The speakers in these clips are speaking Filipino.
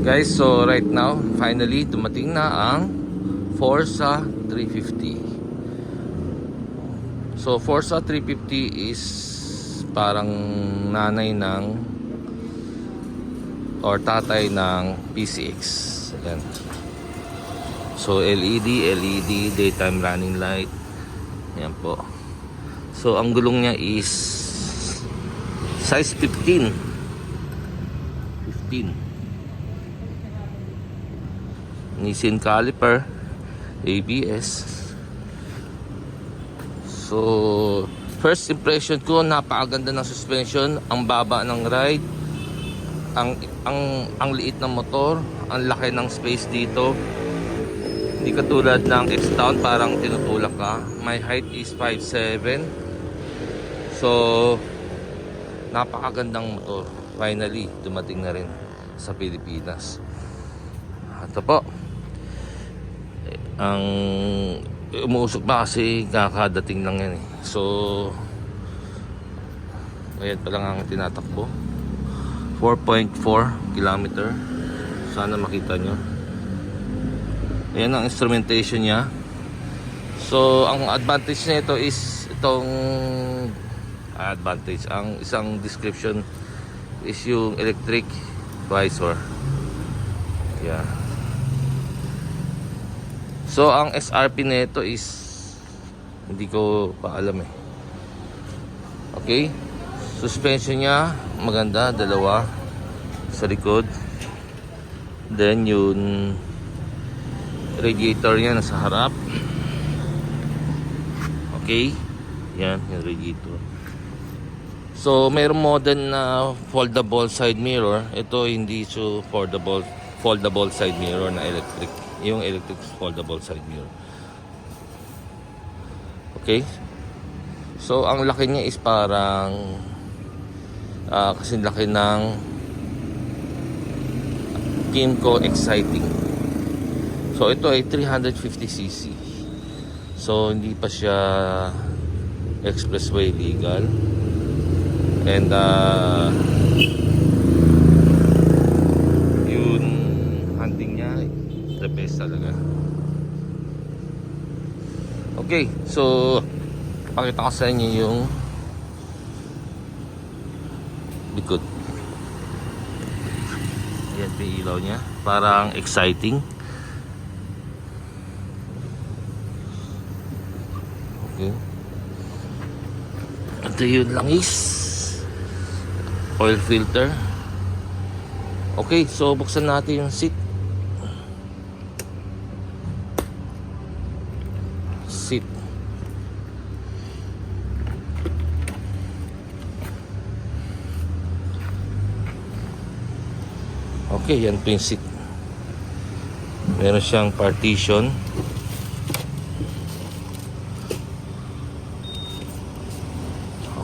Guys, so right now, finally, dumating na ang Forza 350. So, Forza 350 is parang nanay ng or tatay ng PCX. Ayan. So, LED, daytime running light. Ayan po. So, ang gulong niya is size 15. Nissin caliper, ABS. So, first impression ko, napakaganda ng suspension, ang baba ng ride, ang liit ng motor, ang laki ng space dito. Hindi katulad ng X-Town, parang tinutulak ka. My height is 5'7". So, napakagandang motor. Finally, dumating na rin sa Pilipinas. Ito po. Ang umuusok pa kasi kakadating lang yan eh. So, ayan pa lang ang tinatakbo. 4.4 kilometer. Sana makita nyo. Ayan ang instrumentation niya. So, ang advantage nito is itong advantage. Ang isang description is yung electric visor. Yeah. So, ang SRP nito is hindi ko pa alam eh. Okay. Suspension niya maganda, dalawa sa likod. Then yung radiator niya nasa harap. Okay. Yan, yung radiator. So, mayroong model na foldable side mirror. Ito hindi so foldable side mirror na electric. Yung electric foldable side mirror. Okay. So, ang laki niya is parang kasi laki ng Kymco Exciting. So, ito ay 350cc. So, hindi pa siya expressway legal. And yung handling niya the best talaga. Okay, so pakita ko sa inyo yung likod. Ayan pa yung ilaw niya, parang exciting. Okay, ito yung langis, oil filter. Okay, so buksan natin yung seat. Okay, yan po yung seat. Meron siyang partition.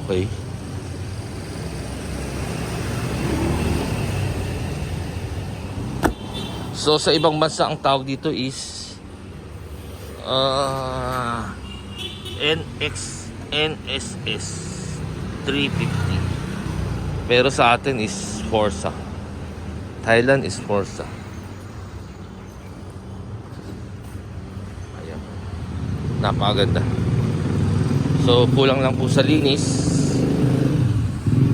Okay. So sa ibang bansa ang tawag dito is NSS 350. Pero sa atin is Forza. Thailand is Forza. Ayan. Napakaganda. So kulang lang po sa linis.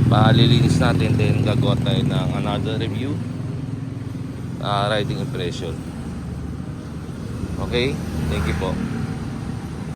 Palilinis natin, then gagawa tayo ng another review, riding impression. Okay, thank you po.